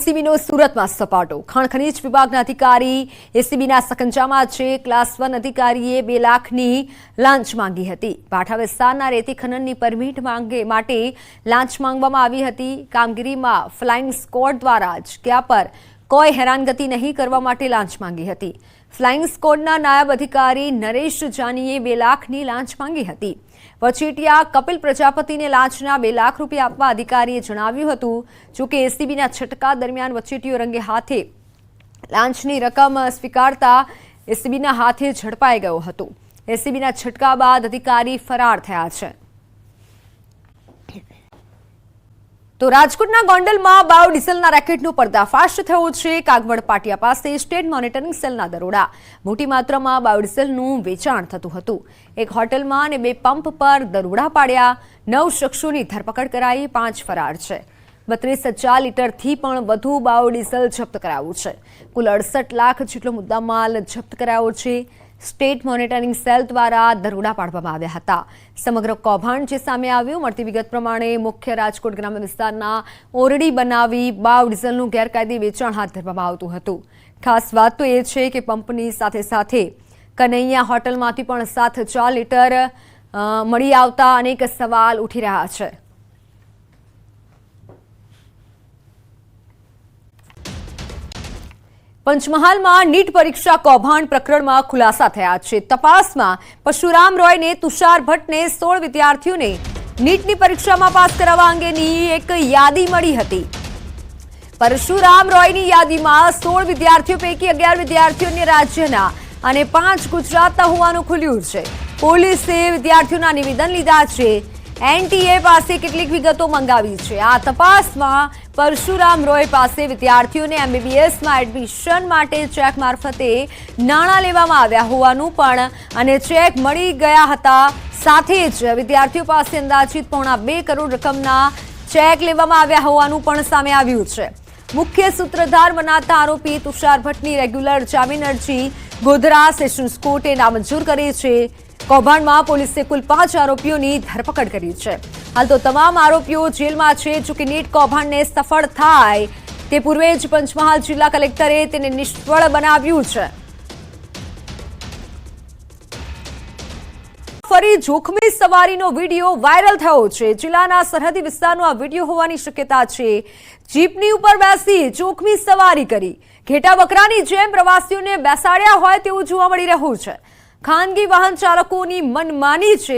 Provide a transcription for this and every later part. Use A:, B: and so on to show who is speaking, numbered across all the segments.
A: એસીબીનો સુરતમાં સપાટો. ખાણ ખનીજ વિભાગના અધિકારી એસીબીના સકંજામાં છે. ક્લાસ 1 અધિકારીએ 2 લાખની લાંચ માંગી હતી. ભાઠા વિસ્તારના રેતી ખનનની પરમિટ માટે લાંચ માંગવામાં આવી હતી. કામગીરીમાં ફ્લાઇંગ સ્ક્વોડ દ્વારા જ ક્યાં પર કોઈ હેરાનગતિ નહીં કરવા માટે લાંચ માંગી હતી. ફ્લાઇંગ સ્ક્વોડના નાયબ અધિકારી નરેશ જાનીએ 2 લાખની લાંચ માંગી હતી. વચેટિયા કપિલ પ્રજાપતિને લાંચના 2 લાખ રૂપિયા આપવા અધિકારીએ જણાવ્યું હતું. જોકે એસીબીના છટકા દરમિયાન વચેટિયો રંગે હાથે લાંચની રકમ સ્વીકારતા એસીબીના હાથે ઝડપાઈ ગયો હતો. એસીબીના છટકા બાદ અધિકારી ફરાર થયા છે. તો રાજકોટના ગોંડલમાં બાયોડીઝલના રેકેટનો પર્દાફાશ થયો છે. કાગવડ પાટિયા પાસે સ્ટેટ મોનિટરિંગ સેલના દરોડા. મોટી માત્રામાં બાયોડીઝલનું વેચાણ થતું હતું. એક હોટલમાં અને 2 પંપ પર દરોડા પાડ્યા. 9 શખ્સોની ધરપકડ કરાઈ. 5 ફરાર છે. 32,000 લીટરથી પણ વધુ બાયોડીઝલ જપ્ત કરાયું છે. કુલ 68 લાખ જેટલો મુદ્દામાલ જપ્ત કરાયો છે. સ્ટેટ મોનિટરિંગ સેલ દ્વારા દરોડા પાડવામાં આવ્યા હતા. સમગ્ર કૌભાંડ જે સામે આવ્યું, મળતી વિગત પ્રમાણે મુખ્ય રાજકોટ ગ્રામ્ય વિસ્તારના ઓરડી બનાવી બાયોડીઝલનું ગેરકાયદે વેચાણ હાથ ધરવામાં આવતું હતું. ખાસ વાત તો એ છે કે પંપની સાથે સાથે કનૈયા હોટલમાંથી પણ 7,000 લીટર મળી આવતા અનેક સવાલ ઉઠી રહ્યા છે. પંચમહાલમાં નીટ પરીક્ષા કૌભાંડ પ્રકરણમાં ખુલાસા થયા છે. તપાસમાં પરશુરામ રોયને તુષાર ભટ્ટને 16 વિદ્યાર્થીઓને નીટની પરીક્ષામાં પાસ કરાવવા અંગેની એક યાદી મળી હતી. પરશુરામ રોયની યાદીમાં 16 વિદ્યાર્થીઓ પૈકી 11 વિદ્યાર્થીઓ અન્ય રાજ્યના અને 5 ગુજરાતના હોવાનું ખુલ્યું છે. પોલીસે વિદ્યાર્થીઓના નિવેદન લીધા છે. એનટીએ પાસે કેટલીક વિગતો મંગાવી છે. આ તપાસમાં પરશુરામ રોય પાસે વિદ્યાર્થીઓને એમબીબીએસમાં એડમિશન માટે ચેક મારફતે નાણાં લેવામાં આવ્યા હોવાનું પણ અને ચેક મળી ગયા હતા. સાથે જ વિદ્યાર્થીઓ પાસે અંદાજિત 2.25 કરોડ રકમના ચેક લેવામાં આવ્યા હોવાનું પણ સામે આવ્યું છે. મુખ્ય સૂત્રધાર મનાતા આરોપી તુષાર ભટ્ટની રેગ્યુલર જામીન અરજી ગોધરા સેશન્સ કોર્ટે નામંજૂર કરી છે. કૌભાંડમાં પોલીસે કુલ 5 આરોપીઓની ધરપકડ કરી છે. હાલ તો તમામ આરોપીઓ જેલમાં છે. જોકે નીટ કૌભાંડને સફળ થાય તે પૂર્વે જ પંચમહાલ જિલ્લા કલેક્ટરે તેને નિષ્ફળ બનાવ્યું છે. ફરી જોખમી સવારીનો વિડીયો વાયરલ થયો છે. જિલ્લાના સરહદી વિસ્તારનો આ વિડીયો હોવાની શક્યતા છે. જીપની ઉપર બેસી જોખમી સવારી કરી ઘેટા બકરાની જેમ પ્રવાસીઓને બેસાડ્યા હોય તેવું જોવા મળી રહ્યું છે. ખાનગી વાહન ચાલકોની મનમાની છે.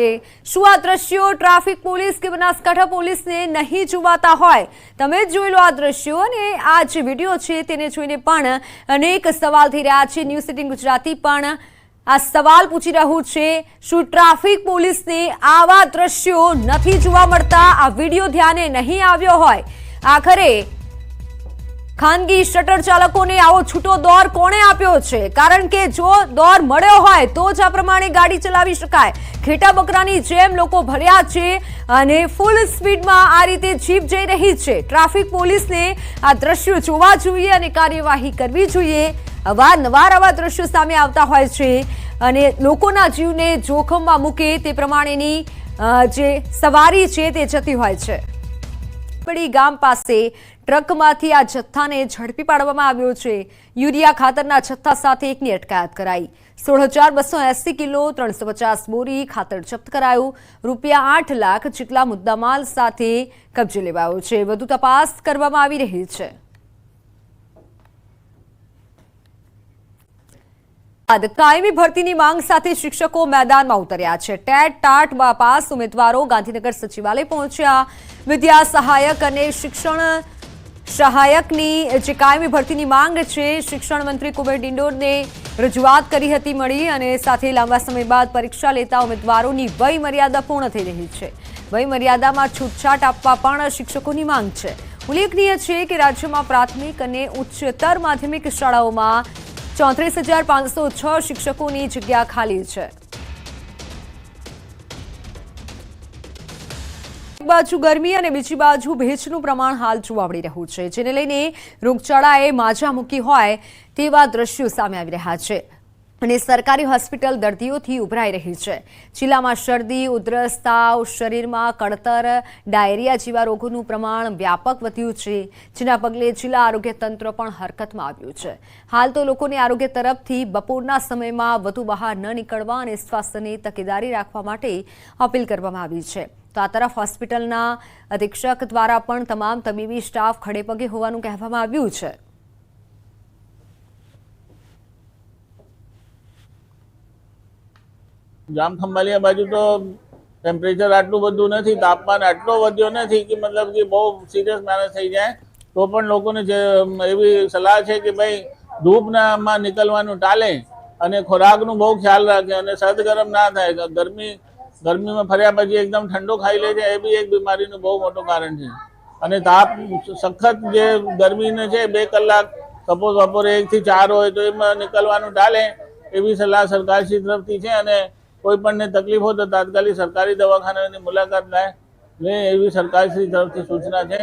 A: શું આ દ્રશ્યો ટ્રાફિક પોલીસ કે બનાસકાંઠા પોલીસને નહીં જોવાતા હોય? તમે જ જોઈ લો આ દ્રશ્યો અને આ જે વિડીયો છે તેને જોઈને પણ અનેક સવાલ થઈ રહ્યા છે. ન્યૂઝ 18 ગુજરાતી પણ આ સવાલ પૂછી રહ્યું છે, શું ટ્રાફિક પોલીસને આવા દ્રશ્યો નથી જોવા મળતા? આ વિડીયો ધ્યાને નહીં આવ્યો હોય? આખરે ખાનગી શટર ચાલકોને આવો છૂટો દોર કોણે આપ્યો છે? કારણ કે જો દોર મળ્યો હોય તો જ આ પ્રમાણે ગાડી ચલાવી શકાય. ઘેટા બકરાની જેમ લોકો ભર્યા છે અને ફૂલ સ્પીડમાં આ રીતે જીપ જઈ રહી છે. ટ્રાફિક પોલીસને આ દ્રશ્યો જોવા જોઈએ અને કાર્યવાહી કરવી જોઈએ. અવારનવાર આવા દ્રશ્યો સામે આવતા હોય છે અને લોકોના જીવને જોખમમાં મૂકે તે પ્રમાણેની જે સવારી છે તે જતી હોય છે. ગામ પાસે ટ્રકમાંથી આ જથ્થાને ઝડપી પાડવામાં આવ્યો છે. યુરિયા ખાતરના જથ્થા સાથે એકની અટકાયત કરાઈ. 16,280 કિલો 350 બોરી ખાતર જપ્ત કરાયું. રૂપિયા 8 લાખ જેટલા મુદ્દામાલ સાથે કબજે લેવાયો છે. વધુ તપાસ કરવામાં આવી રહી છે. કાયમી ભરતીની માંગ સાથે શિક્ષકો મેદાનમાં ઉતર્યા છે. ટેટ ટાટ પાસ ઉમેદવારો ગાંધીનગર સચિવાલય પહોંચ્યા. વિદ્યા સહાયક અને શિક્ષણ સહાયકની જે કાયમી ભરતીની માંગ છે, શિક્ષણ મંત્રી કુબેર ડિંડોરને રજૂઆત કરી હતી મળી અને સાથે લાંબા સમય બાદ પરીક્ષા લેતા ઉમેદવારોની વય મર્યાદા પૂર્ણ થઈ રહી છે. વય મર્યાદામાં છૂટછાટ આપવા પણ શિક્ષકોની માંગ છે. ઉલ્લેખનીય છે કે રાજ્યમાં પ્રાથમિક અને ઉચ્ચતર માધ્યમિક શાળાઓમાં 34,506 શિક્ષકોની જગ્યા ખાલી છે. એક બાજુ ગરમી અને બીજી બાજુ ભેજનું પ્રમાણ હાલ જોવા મળી રહ્યું છે, જેને લઈને રોગચાળાએ માજા મૂકી હોય તેવા દ્રશ્યો સામે આવી રહ્યા છે. અને સરકારી હોસ્પિટલ દર્દીઓથી ઉભરાઈ રહી છે। જિલ્લામાં શરદી, ઉધરસ, તાવ, શરીરમાં કળતર, ડાયરિયા જેવા રોગોનું પ્રમાણ વ્યાપક વધ્યું છે, જેના પગલે જિલ્લા આરોગ્ય તંત્ર પણ હરકતમાં આવ્યું છે। હાલ તો લોકોને આરોગ્ય તરફથી બપોરના સમયમાં વધુ બહાર ન નીકળવા અને સ્વાસ્થ્યની તકેદારી રાખવા માટે અપીલ કરવામાં આવી છે। તો આ તરફ હોસ્પિટલના અધિક્ષક દ્વારા પણ તમામ તબીબી સ્ટાફ ખડેપગે હોવાનું કહેવામાં આવ્યું છે।
B: જામખંભાળિયા બાજુ તો ટેમ્પરેચર આટલું બધું નથી, તાપમાન આટલો વધ્યો નથી કે મતલબ કે બહુ સિરિયસ માણસ થઈ જાય। તો પણ લોકોને એવી સલાહ છે કે ભાઈ ધૂપમાં નીકળવાનું ટાળે અને ખોરાકનું બહુ ખ્યાલ રાખે અને સર્દ ગરમ ના થાય। ગરમીમાં ફર્યા પછી એકદમ ઠંડો ખાઈ લે છે, એ બી એક બીમારીનું બહુ મોટું કારણ છે। અને તાપ સખત જે ગરમીને છે 2 કલાક સપોઝ બપોરે 1 થી 4 હોય તો એમાં નીકળવાનું ટાળે એવી સલાહ સરકારશ્રી તરફથી છે। અને કોઈ પણ તકલીફ હોય તો તાત્કાલિક સરકારી દવાખાનાની મુલાકાત લે એવી સરકારશ્રી તરફથી સૂચના છે।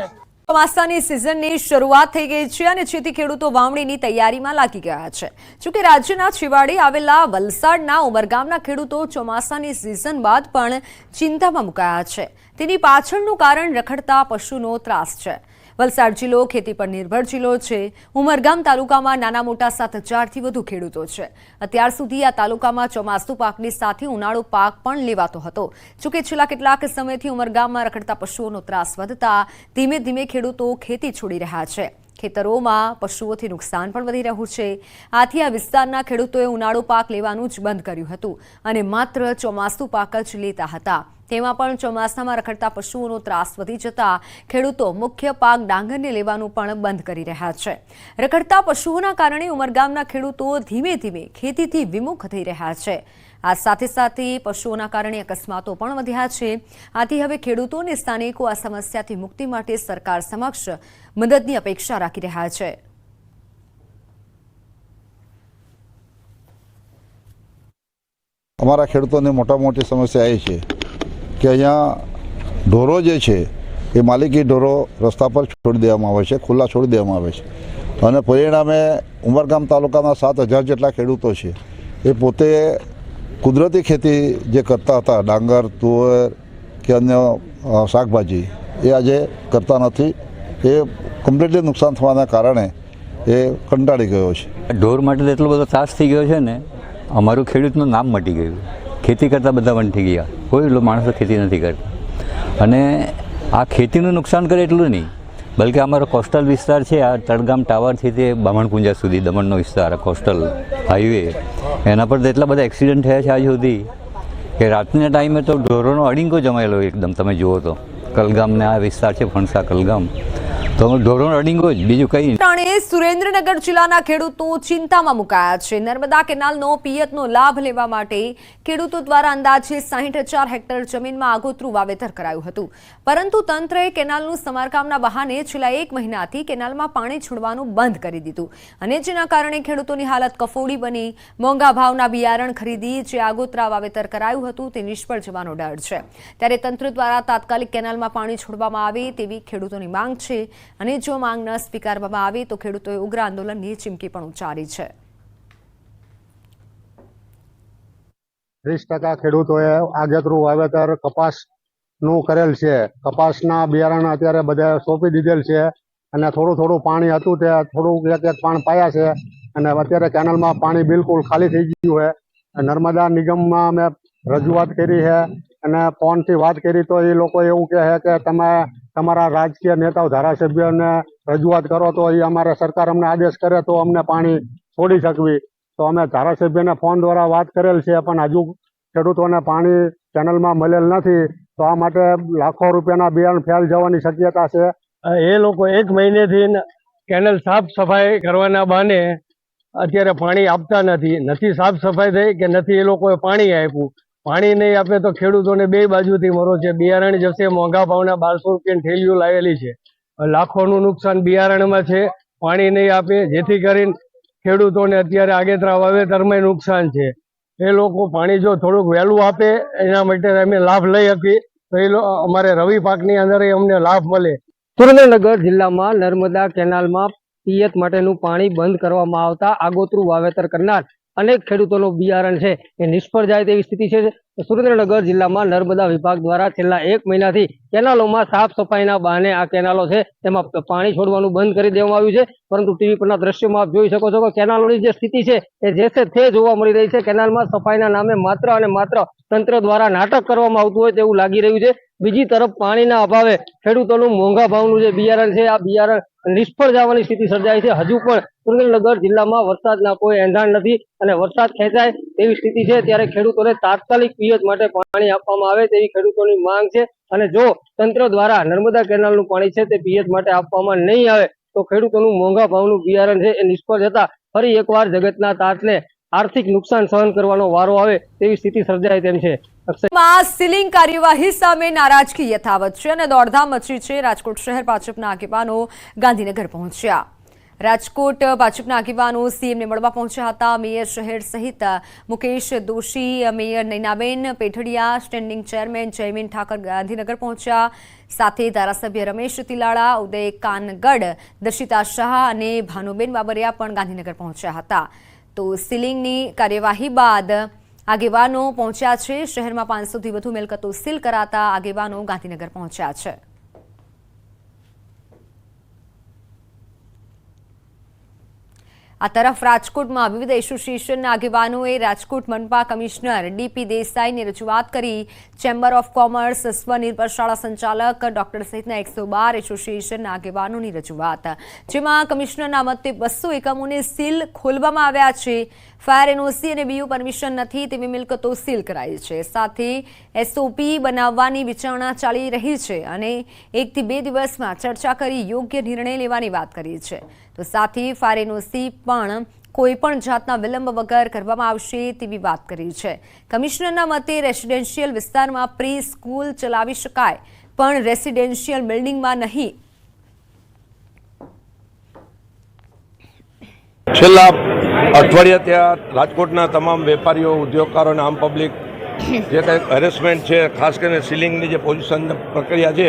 A: ચોમાસાની સિઝનની શરૂઆત થઈ ગઈ છે અને જેથી ખેડૂતો વાવણીની તૈયારીમાં લાગી ગયા છે। જોકે રાજ્યના છેવાડે આવેલા વલસાડના ઉમરગામના ખેડૂતો ચોમાસાની સિઝન બાદ પણ ચિંતામાં મુકાયા છે। તેની પાછળનું કારણ રખડતા પશુનો ત્રાસ છે। વલસાડ જિલ્લો ખેતી પર નિર્ભર જિલ્લો છે। ઉમરગામ તાલુકામાં નાના મોટા 7000થી વધુ ખેડૂતો છે। અત્યાર સુધી આ તાલુકામાં ચોમાસુ પાકની સાથે ઉનાળુ પાક પણ લેવાતો હતો। જોકે છેલ્લા કેટલાક સમયથી ઉમરગામમાં રખડતા પશુઓનો ત્રાસ વધતા ધીમે ધીમે ખેડૂતો ખેતી છોડી રહ્યા છે। ખેતરોમાં પશુઓથી નુકસાન પણ વધી રહ્યું છે। આથી આ વિસ્તારના ખેડૂતોએ ઉનાળુ પાક લેવાનું જ બંધ કર્યું હતું અને માત્ર ચોમાસુ પાક જ લેતા હતા। તેમાં પણ ચોમાસામાં રખડતા પશુઓનો ત્રાસ વધી જતા ખેડૂતો મુખ્ય પાક ડાંગરને લેવાનું પણ બંધ કરી રહ્યા છે। રખડતા પશુઓના કારણે ઉમરગામના ખેડૂતો ધીમે ધીમે ખેતીથી વિમુખ થઈ રહ્યા છે। આ સાથે સાથે પશુઓના કારણે અકસ્માતો પણ વધ્યા છે। આથી હવે ખેડૂતો અને સ્થાનિકો આ સમસ્યાથી મુક્તિ માટે સરકાર સમક્ષ મદદની અપેક્ષા રાખી રહ્યા છે।
C: અમારા ખેડૂતોની મોટી સમસ્યા એ છે કે અહીંયા ઢોરો જે છે એ માલિકી ઢોરો રસ્તા પર છોડી દેવામાં આવે છે, ખુલ્લા છોડી દેવામાં આવે છે અને પરિણામે ઉમરગામ તાલુકાના 7000 જેટલા ખેડૂતો છે એ પોતે કુદરતી ખેતી જે કરતા હતા, ડાંગર, તુવેર કે અન્ય શાકભાજી, એ આજે કરતા નથી। એ કમ્પ્લીટલી નુકસાન થવાના કારણે એ કંટાળી ગયો છે।
D: ઢોર માટે એટલો બધો ત્રાસ થઈ ગયો છે ને, અમારું ખેડૂતનું નામ મટી ગયું। ખેતી કરતાં બધા વંટી ગયા, કોઈ માણસો ખેતી નથી કરતા અને આ ખેતીનું નુકસાન કરે એટલું નહીં, બલકે અમારો કોસ્ટલ વિસ્તાર છે, આ તળગામ ટાવરથી તે બામણપુંજા સુધી દમણનો વિસ્તાર, કોસ્ટલ હાઈવે, એના પર તો એટલા બધા એક્સિડન્ટ થયા છે આજ સુધી કે રાતના ટાઈમે તો ઢોરોનો અડીંગો જમાયેલો એકદમ। તમે જુઓ તો કલગામને આ વિસ્તાર છે, ફણસા કલગામ, તો ઢોરોનો અડીંગો જ, બીજું કંઈ
A: નહીં। સુરેન્દ્રનગર જિલ્લાના ખેડૂતો ચિંતામાં મુકાયા છે। નર્મદા કેનાલનો પિયતનો લાભ લેવા માટે ખેડૂતો દ્વારા અંદાજે 60,000 હેક્ટર જમીનમાં આગોતરું વાવેતર કરાયું હતું, પરંતુ તંત્રએ કેનાલનું સમારકામના બહાને છેલ્લા 1 મહિનાથી કેનાલમાં પાણી છોડવાનું બંધ કરી દીધું અને જેના કારણે ખેડૂતોની હાલત કફોડી બની। મોંઘા ભાવના બિયારણ ખરીદી જે આગોતરા વાવેતર કરાયું હતું તે નિષ્ફળ જવાનો ડર છે। ત્યારે તંત્ર દ્વારા તાત્કાલિક કેનાલમાં પાણી છોડવામાં આવે તેવી ખેડૂતોની માંગ છે અને જો માંગ ન સ્વીકારવામાં આવે તો ખેડૂતોએ ઉગ્ર આંદોલનની ચીમકી પણ ઉચ્ચારી છે।
E: 30% ખેડૂતોએ આગેતરું વાવેતર કપાસનું કરેલ છે। કપાસના બિયારણ અત્યારે બધા સોંપી દીધેલ છે અને થોડું પાણી હતું તે થોડું એક પાણ પાયા છે અને અત્યારે કેનાલમાં પાણી બિલકુલ ખાલી થઈ ગયું છે। નર્મદા નિગમમાં અમે રજૂઆત કરી છે અને ફોનથી વાત કરી તો એ લોકો એવું કહે છે કે તમે તમારા રાજકીય નેતાઓ, ધારાસભ્યોને રજૂઆત કરો તો એ અમારે સરકાર અમને આદેશ કરે તો અમને પાણી છોડી શકવી। તો અમે ધારાસભ્યને ફોન દ્વારા વાત કરેલ છે પણ હજુ ખેડૂતોને પાણી કેનલમાં મળેલ નથી। તો આ માટે લાખો રૂપિયાના બિયારણ ફેલ જવાની શક્યતા છે।
F: એ લોકો 1 મહિનેથી કેનલ સાફ સફાઈ કરવાના બહાને અત્યારે પાણી આપતા નથી સાફ સફાઈ થઈ કે નથી એ લોકોએ પાણી આપ્યું। પાણી નહીં આપે તો ખેડૂતોને 2 બાજુથી મરો છે। બિયારણ જશે, મોંઘા ભાવના 1200 રૂપિયાની થેલીઓ લાવેલી છે, લાખોનું નુકસાન બિયારણમાં છે। પાણી નહીં આપે જેથી કરીને ખેડૂતોને અત્યારે આગેતરા વાવેતરમાં નુકસાન છે। એ લોકો પાણી જો થોડુંક વહેલું આપે એના માટે અમે લાભ લઈ શકીએ તો એ અમારે રવિ પાકની અંદર અમને લાભ મળે।
G: સુરેન્દ્રનગર જિલ્લામાં નર્મદા કેનાલમાં પિયત માટેનું પાણી બંધ કરવામાં આવતા આગોતરું વાવેતર કરનાર અનેક ખેડૂતોનું બિયારણ છે એ નિષ્ફળ જાય તેવી સ્થિતિ છે. સુરેન્દ્રનગર જિલ્લામાં નર્મદા વિભાગ દ્વારા છેલ્લા 1 મહિનાથી કેનાલોમાં સાફ સફાઈના બહાને આ કેનાલો છે તેમાં પાણી છોડવાનું બંધ કરી દેવામાં આવ્યું છે. પરંતુ ટીવી પરના દ્રશ્યોમાં આપ જોઈ શકો છો કે કેનાલોની જે સ્થિતિ છે એ જે છે તે જોવા મળી રહી છે. કેનાલમાં સફાઈના નામે માત્ર અને માત્ર તંત્ર દ્વારા નાટક કરવામાં આવતું હોય તેવું લાગી રહ્યું છે. બીજી તરફ પાણીના અભાવે ખેડૂતોનું મોંઘા ભાવનું જે બિયારણ છે આ બિયારણ નિષ્ફળ જવાની સ્થિતિ સર્જાઈ છે. હજુ પણ સુરેન્દ્રનગર જિલ્લામાં વરસાદના કોઈ એંધાણ નથી અને વરસાદ ખેંચાય તેવી સ્થિતિ છે. ત્યારે ખેડૂતોને તાત્કાલિક પિયત માટે પાણી આપવામાં આવે તેવી ખેડૂતોની માંગ છે. અને જો તંત્ર દ્વારા નર્મદા કેનાલનું પાણી છે તે પિયત માટે આપવામાં નહીં આવે તો ખેડૂતોનું મોંઘા ભાવનું બિયારણ છે એ નિષ્ફળ જતા ફરી એકવાર જગતના તાતને આર્થિક નુકસાન સહન કરવાનો વારો આવે તેવી સ્થિતિ સર્જાય તેમ છે.
A: સીલિંગ કાર્યવાહી સામે નારાજગી યથાવત છે અને દોડધામ મચી છે. રાજકોટ શહેર ભાજપના આગેવાનો ગાંધીનગર પહોંચ્યા. રાજકોટ ભાજપના આગેવાનો સીએમને મળવા પહોંચ્યા હતા. મેયર શહેર સહિત Mukesh Doshi, mayor Nainaben Pethadiya, standing chairman Jaymin Thakar Gandhinagar પહોંચ્યા. સાથે ધારાસભ્ય રમેશ તિલાડા, ઉદય કાનગડ, દર્શિતા શાહ અને ભાનુબેન બાબરિયા પણ ગાંધીનગર પહોંચ્યા હતા. તો સીલિંગની કાર્યવાહી બાદ આગેવાનો પહોંચ્યા છે. શહેરમાં 500થી વધુ મિલકતો સીલ કરાતા આગેવાનો ગાંધીનગર પહોંચ્યા છે. આ તરફ રાજકોટમાં વિવિધ એસોસિએશનના આગેવાનોએ રાજકોટ મનપા કમિશનર ડીપી દેસાઈને રજૂઆત કરી. ચેમ્બર ઓફ કોમર્સ, સ્વનિર્ભર શાળા સંચાલક ડોક્ટર સહિતના 112 એસોસિએશનના આગેવાનોની રજૂઆત, જેમાં કમિશનરના મતે 200 એકમોને સીલ ખોલવામાં આવ્યા છે. ફાયર એનઓસી અને બીયુ પરમિશન નથી તેવી મિલકતો સીલ કરાઈ છે. સાથે એસઓપી બનાવવાની વિચારણા ચાલી રહી છે અને 1 થી 2 દિવસમાં ચર્ચા કરી યોગ્ય નિર્ણય લેવાની વાત કરી છે. તો સાથે ફાયર એનઓસી પણ કોઈપણ જાતના વિલંબ વગર કરવામાં આવશે તેવી વાત કરી છે. કમિશનરના મતે રેસિડેન્શિયલ વિસ્તારમાં પ્રી સ્કૂલ ચલાવી શકાય પણ રેસિડેન્શિયલ બિલ્ડિંગમાં નહીં.
H: છેલ્લા અઠવાડિયા ત્યાં રાજકોટના તમામ વેપારીઓ, ઉદ્યોગકારો અને આમ પબ્લિક જે કંઈક હેરેસમેન્ટ છે, ખાસ કરીને સીલિંગની જે પોઝિશન પ્રક્રિયા છે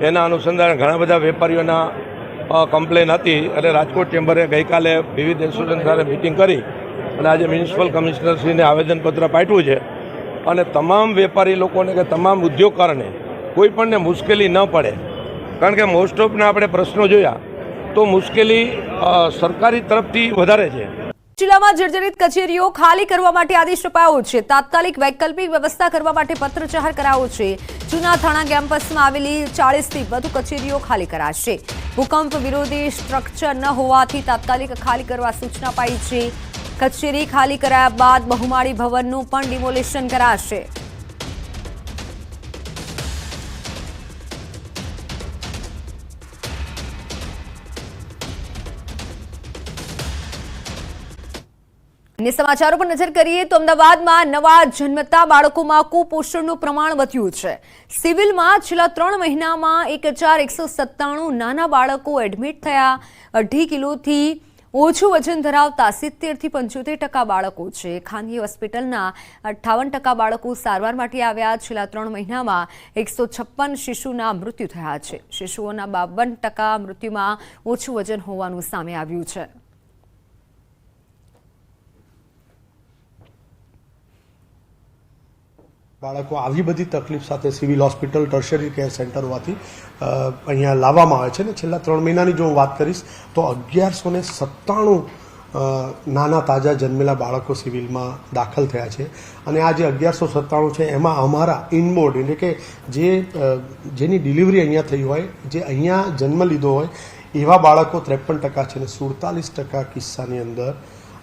H: એના અનુસંધાને ઘણા બધા વેપારીઓના કમ્પ્લેન હતી. એટલે રાજકોટ ચેમ્બરે ગઈકાલે વિવિધ એસોસિએશન સાથે મિટિંગ કરી અને આજે મ્યુનિસિપલ કમિશનરશ્રીને આવેદનપત્ર પાઠવ્યું છે. અને તમામ વેપારી લોકોને કે તમામ ઉદ્યોગકારોને કોઈ પણને મુશ્કેલી ન પડે, કારણ કે મોસ્ટ ઓફના આપણે પ્રશ્નો જોયા તો મુશ્કેલી સરકારી તરફથી વધારે છે.
A: જિલ્લામાં જર્જરિત કચેરીઓ ખાલી કરવા માટે આદેશ અપાયો છે. તાત્કાલિક વૈકલ્પિક વ્યવસ્થા કરવા માટે પત્ર જાહેર કરાયો છે. જૂના થાણા કેમ્પસમાં આવેલી 40થી વધુ કચેરીઓ ખાલી કરાશે. ભૂકંપ વિરોધી સ્ટ્રક્ચર ન હોવાથી તાત્કાલિક ખાલી કરવા સૂચના અપાઈ છે. કચેરી ખાલી કરાયા બાદ બહુમાળી ભવનનું પણ ડિમોલિશન કરાશે. અન્ય સમાચારો પર નજર કરીએ તો અમદાવાદમાં નવા જન્મતા બાળકોમાં કુપોષણનું પ્રમાણ વધ્યું છે. સિવિલમાં છેલ્લા 3 મહિનામાં 1197 નાના બાળકો એડમિટ થયા. 2.5 કિલોથી ઓછું વજન ધરાવતા 70થી 75% બાળકો છે. ખાનગી હોસ્પિટલના 58% બાળકો સારવાર માટે આવ્યા. છેલ્લા 3 મહિનામાં 156 શિશુના મૃત્યુ થયા છે. શિશુઓના 52% મૃત્યુમાં ઓછું વજન હોવાનું સામે આવ્યું છે.
I: બાળકો આવી બધી તકલીફ સાથે civil hospital, tertiary care centre હોવાથી અહીંયા લાવવામાં આવે છે. ને છેલ્લા 3 મહિનાની જો હું વાત કરીશ તો 1197 નાના તાજા જન્મેલા બાળકો સિવિલમાં દાખલ થયા છે. અને આ જે 1197 છે એમાં અમારા ઇનબોર્ડ એટલે કે જેની ડિલિવરી અહીંયા થઈ હોય, જે અહીંયા જન્મ લીધો હોય એવા બાળકો 53% છે. અને 47% કિસ્સાની અંદર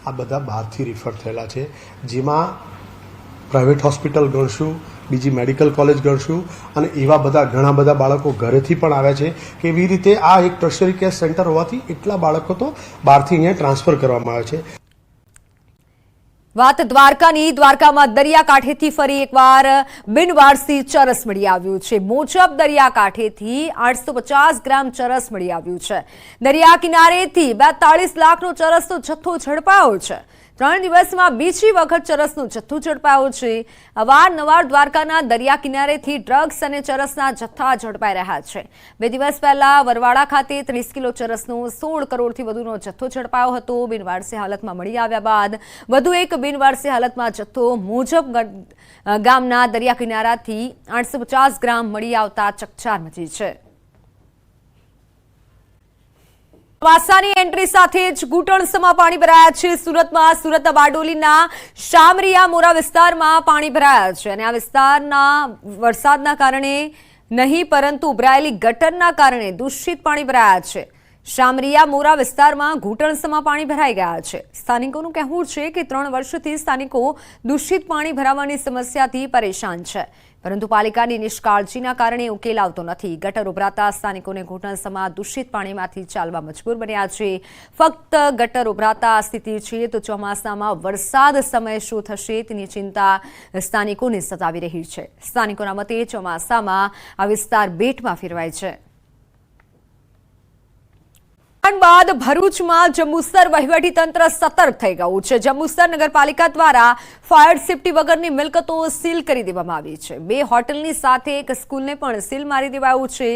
I: આ બધા બહારથી રિફર થયેલા છે. જેમાં પ્રાઇવેટ હોસ્પિટલ ગણશું, બીજી મેડિકલ કોલેજ ગણશું અને એવા બધા ઘણા બધા બાળકો ઘરેથી પણ આવ્યા છે. કે એવી રીતે આ એક ટર્શરી કેર સેન્ટર હોવાથી એટલા બાળકો તો બહારથી અહીંયા ટ્રાન્સફર કરવામાં આવે છે.
A: વાત દ્વારકાની. દ્વારકામાં દરિયાકાંઠેથી ફરી એકવાર બિનવારસી ચરસ મળી આવ્યું છે. મોજબ દરિયાકાંઠેથી 850 ગ્રામ ચરસ મળી આવ્યું છે. દરિયા કિનારેથી 42 લાખનો ચરસનો જથ્થો ઝડપાયો છે. 3 દિવસમાં બીજી વખત ચરસનો જથ્થો ઝડપાયો છે. અવારનવાર દ્વારકાના દરિયા કિનારેથી ડ્રગ્સ અને ચરસના જથ્થા ઝડપાઈ રહ્યા છે. 2 દિવસ પહેલા વરવાડા ખાતે 30 કિલો ચરસનો 16 કરોડથી વધુનો જથ્થો ઝડપાયો હતો. બિનવારસી હાલતમાં મળી આવ્યા બાદ વધુ એક બિનવારસી હાલતમાં જથ્થો મુજબ ગામના દરિયા કિનારાથી 850 ગ્રામ મળી આવતા ચકચાર મચી છે. ચોમાસાની એન્ટ્રી સાથે જ ઘૂંટણસમાં પાણી ભરાયા છે. સુરતમાં સુરતના બારડોલીના શામરિયા મોરા વિસ્તારમાં પાણી ભરાયા છે અને આ વિસ્તારના વરસાદના કારણે નહીં પરંતુ ઉભરાયેલી ગટરના કારણે દૂષિત પાણી ભરાયા છે. શામરિયા મોરા વિસ્તારમાં ઘૂંટણસમાં પાણી ભરાઈ ગયા છે. સ્થાનિકોનું કહેવું છે કે 3 વર્ષથી સ્થાનિકો દૂષિત પાણી ભરાવાની સમસ્યાથી પરેશાન છે, પરંતુ પાલિકાની નિષ્કાળજીના કારણે ઉકેલ આવતો નથી. ગટર ઉભરાતા સ્થાનિકોને ઘૂંટણસમાં દૂષિત પાણીમાંથી ચાલવા મજબૂર બન્યા છે. ફક્ત ગટર ઉભરાતા આ સ્થિતિ છે તો ચોમાસામાં વરસાદ સમયે શું થશે તેની ચિંતા સ્થાનિકોને સતાવી રહી છે. સ્થાનિકોના મતે ચોમાસામાં આ વિસ્તાર બેટમાં ફેરવાય છે. બાદ ભરૂચમાં જંબુસર વહીવટીતંત્ર સતર્ક થઈ ગયું છે. જંબુસર નગરપાલિકા દ્વારા ફાયર સેફટી વગરની મિલકતો સીલ કરી દેવામાં આવી છે. 2 હોટલની સાથે એક સ્કૂલને પણ સીલ મારી દેવાયું છે.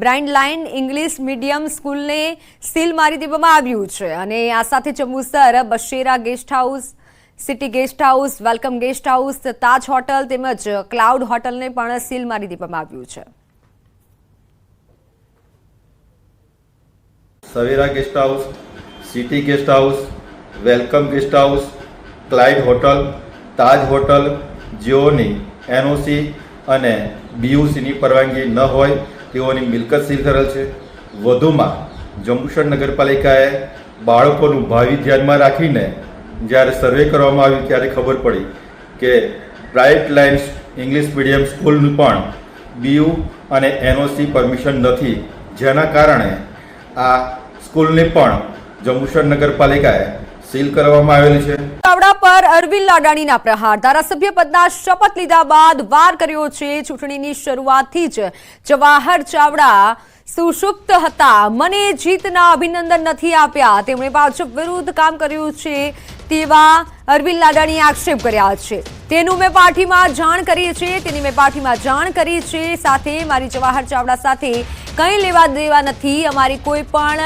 A: બ્રાઇન્ડ લાઇન ઇંગ્લિશ મીડિયમ સ્કૂલને સીલ મારી દેવામાં આવ્યું છે અને આ સાથે Jambusar Basera guest house, city guest house, welcome guest house, Taj hotel તેમજ ક્લાઉડ હોટલને પણ સીલ મારી દેવામાં આવ્યું છે.
J: Savera guest house, city guest house, welcome guest house, Clyde hotel, Taj hotel જેઓની એનઓસી અને બીયુસીની પરવાનગી ન હોય તેઓની મિલકત સીલ કરેલ છે. વધુમાં જંબુસર નગરપાલિકાએ બાળકોનું ભાવિ ધ્યાનમાં રાખીને જ્યારે સર્વે કરવામાં આવ્યું ત્યારે ખબર પડી કે બ્રાઇટ લાઇન ઇંગ્લિશ મીડિયમ સ્કૂલનું પણ બીયુ અને એનઓસી પરમિશન નથી, જેના કારણે આ સ્કૂલને પણ જંબુસર નગરપાલિકાએ સીલ કરવામાં આવેલી છે.
A: ચાવડા પર અરવિંદ લાડાણીના પ્રહાર. ધારાસભ્ય પદના શપથ લીધા બાદ વાર કર્યો છે. ચૂંટણીની શરૂઆતથી જ જવાહર ચાવડા સુષુપ્ત હતા. મને જીતના અભિનંદન નથી આપ્યા, તેમણે ભાજપ વિરુદ્ધ કામ કર્યું છે તેવા અરવિંદ લાડાણીએ આક્ષેપ કર્યા છે. તેની મેં પાર્ટીમાં જાણ કરી છે. સાથે મારી જવાહર ચાવડા સાથે કંઈ લેવા દેવા નથી. અમારી કોઈ પણ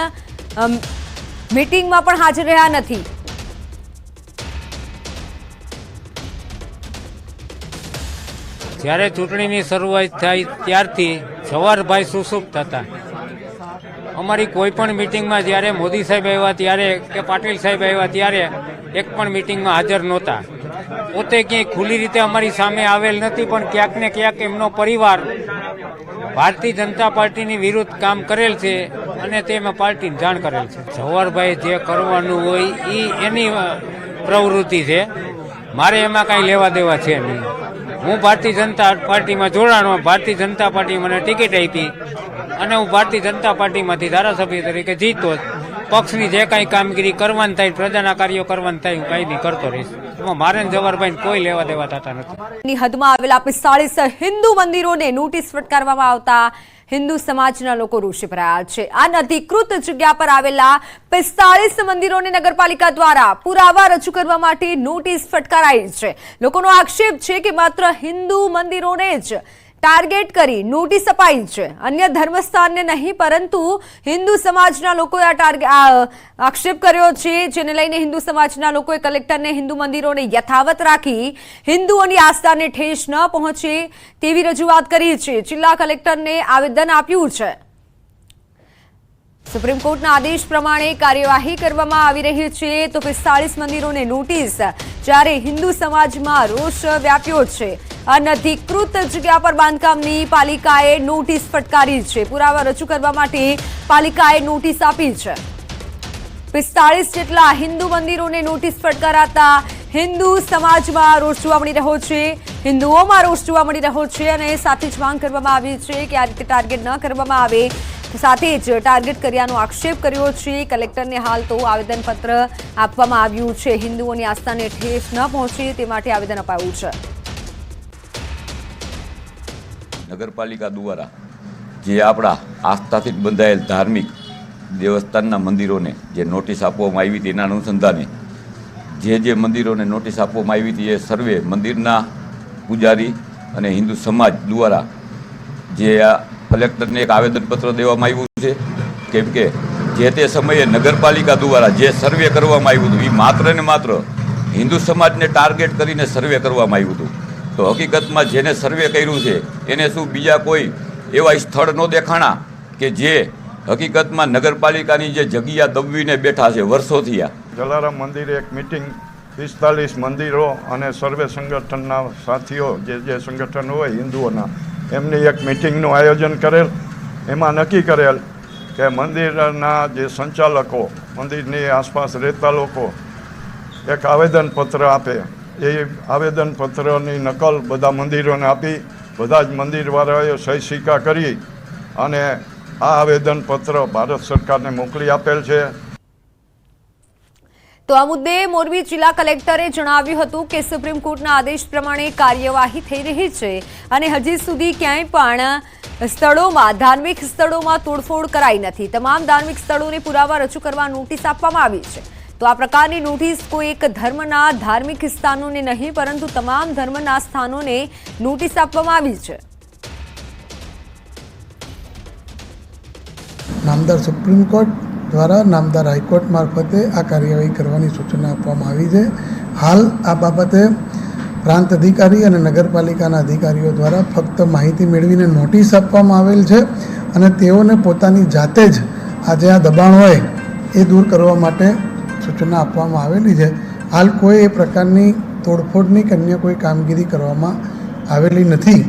A: મીટિંગમાં પણ હાજર રહ્યા નથી.
K: જ્યારે ચૂંટણીની શરૂઆત થઈ ત્યારથી જવાહરભાઈ સુષુપ્ત હતા. અમારી કોઈ પણ મિટિંગમાં જ્યારે મોદી સાહેબ આવ્યા ત્યારે કે પાટીલ સાહેબ આવ્યા ત્યારે એક પણ મિટિંગમાં હાજર નહોતા. પોતે ક્યાંય ખુલ્લી રીતે અમારી સામે આવેલ નથી, પણ ક્યાંક ને ક્યાંક એમનો પરિવાર ભારતીય જનતા પાર્ટીની વિરુદ્ધ કામ કરેલ છે અને તેમાં પાર્ટીને જાણ કરેલ છે. જવાહરભાઈ જે કરવાનું હોય એ એની પ્રવૃત્તિ છે, મારે એમાં કાંઈ લેવા દેવા છે નહીં. હું ભારતીય જનતા પાર્ટીમાં જોડાણો, ભારતીય જનતા પાર્ટી મને ટિકિટ આપી અને હું ભારતીય જનતા પાર્ટીમાંથી ધારાસભ્ય તરીકે જીતો. પક્ષની જે કાંઈ કામગીરી કરવાની થાય, પ્રજાના કાર્યો કરવાનું થાય, હું કાંઈ નહીં કરતો રહીશ. એમાં મારે જવાહરભાઈને કોઈ લેવા દેવા થતા નથી.
A: હદમાં આવેલા 45 હિન્દુ મંદિરોને નોટિસ ફટકારવામાં આવતા હિન્દુ સમાજના લોકો રોષે ભરાયા છે. આ અનધિકૃત જગ્યા પર આવેલા 45 મંદિરોને નગરપાલિકા દ્વારા પુરાવા રજૂ કરવા માટે નોટિસ ફટકારાઈ છે. લોકોનો આક્ષેપ છે કે માત્ર હિન્દુ મંદિરોને જ ટાર્ગેટ કરી નોટિસ અપાઈ છે, અન્ય ધર્મસ્થાનને નહીં, પરંતુ હિન્દુ સમાજના લોકોએ આક્ષેપ કર્યો છે, જેને લઈને હિન્દુ સમાજના લોકોએ કલેક્ટરને હિન્દુ મંદિરોને યથાવત રાખી હિન્દુઓની આસ્થાને ઠેસ ન પહોંચે તેવી રજૂઆત કરી છે. જિલ્લા કલેક્ટરને આવેદન આપ્યું છે. સુપ્રીમ કોર્ટના આદેશ પ્રમાણે કાર્યવાહી કરવામાં આવી રહી છે તો 45 મંદિરોને નોટિસ. જ્યારે હિન્દુ સમાજમાં રોષ વ્યાપ્યો છે. અનધિકૃત જગ્યા પર બાંધકામની પાલિકાએ નોટિસ ફટકારી છે. પુરાવા રજૂ કરવા માટે પાલિકાએ નોટિસ આપી છે. 45 જેટલા હિન્દુ મંદિરોને નોટિસ ફટકારાતા હિન્દુ સમાજમાં રોષ જોવા મળી રહ્યો છે, હિન્દુઓમાં રોષ જોવા મળી રહ્યો છે અને સાથે જ માંગ કરવામાં આવી છે કે આ રીતે ટાર્ગેટ ન કરવામાં આવે. સાથે જ ટાર્ગેટ કર્યાનો આક્ષેપ કર્યો છે. કલેક્ટરને હાલ તો આવેદનપત્ર આપવામાં આવ્યું છે. હિન્દુઓની આસ્થાને ઠેસ ન પહોંચે તે માટે આવેદન અપાયું છે.
L: નગરપાલિકા દ્વારા જે આપણા આસ્થાથી બંધાયેલ ધાર્મિક દેવસ્થાનના મંદિરોને જે નોટિસ આપવામાં આવી તેના અનુસંધાને જે મંદિરોને નોટિસ આપવામાં આવી હતી એ સર્વે મંદિરના પૂજારી અને હિન્દુ સમાજ દ્વારા જે આ કલેક્ટરને એક આવેદનપત્ર દેવામાં આવ્યું છે, કેમ કે જે તે સમયે નગરપાલિકા દ્વારા જે સર્વે કરવામાં આવ્યું હતું એ માત્ર ને માત્ર હિન્દુ સમાજને ટાર્ગેટ કરીને સર્વે કરવામાં આવ્યું હતું. તો હકીકતમાં જેને સર્વે કર્યું છે એને શું બીજા કોઈ એવા સ્થળ ન દેખાણા કે જે હકીકતમાં નગરપાલિકાની જે જગ્યા દબવીને બેઠા છે વર્ષોથી? આ
M: જલારામ મંદિરે એક મિટિંગ 45 મંદિરો અને સર્વે સંગઠનના સાથીઓ જે સંગઠન હોય હિન્દુઓના, એમની એક મિટિંગનું આયોજન કરેલ. એમાં નક્કી કરેલ કે મંદિરના જે સંચાલકો, મંદિરની આસપાસ રહેતા લોકો એક આવેદનપત્ર આપે. એ આવેદનપત્રની નકલ બધા મંદિરોને આપી બધા જ મંદિરવાળાઓએ સહી સિક્કા કરી અને આ આવેદનપત્ર ભારત સરકારને મોકલી આપેલ છે.
A: તો આ મુદ્દે મોરબી જિલ્લા કલેક્ટરે જણાવ્યું હતું કે સુપ્રીમ કોર્ટના આદેશ પ્રમાણે કાર્યવાહી થઈ રહી છે અને હજી સુધી ક્યાંય પણ સ્થળોમાં ધાર્મિક સ્થળોમાં તોડફોડ કરાઈ નથી. તમામ ધાર્મિક સ્થળોને પુરાવા રજૂ કરવા નોટિસ આપવામાં આવી છે. તો આ પ્રકારની નોટિસ કોઈ એક ધર્મના ધાર્મિક સ્થાનોને નહીં પરંતુ તમામ ધર્મના સ્થાનોને નોટિસ આપવામાં આવી છે.
N: નામદાર સુપ્રીમ કોર્ટ દ્વારા નામદાર હાઈકોર્ટ મારફતે આ કાર્યવાહી કરવાની સૂચના આપવામાં આવી છે. હાલ આ બાબતે પ્રાંત અધિકારી અને નગરપાલિકાના અધિકારીઓ દ્વારા ફક્ત માહિતી મેળવીને નોટિસ આપવામાં આવેલ છે અને તેઓને પોતાની જાતે જ આ જે આ દબાણ હોય એ દૂર કરવા માટે સૂચના આપવામાં આવેલી છે. હાલ કોઈ એ પ્રકારની તોડફોડની કે અન્ય કોઈ કામગીરી કરવામાં આવેલી નથી.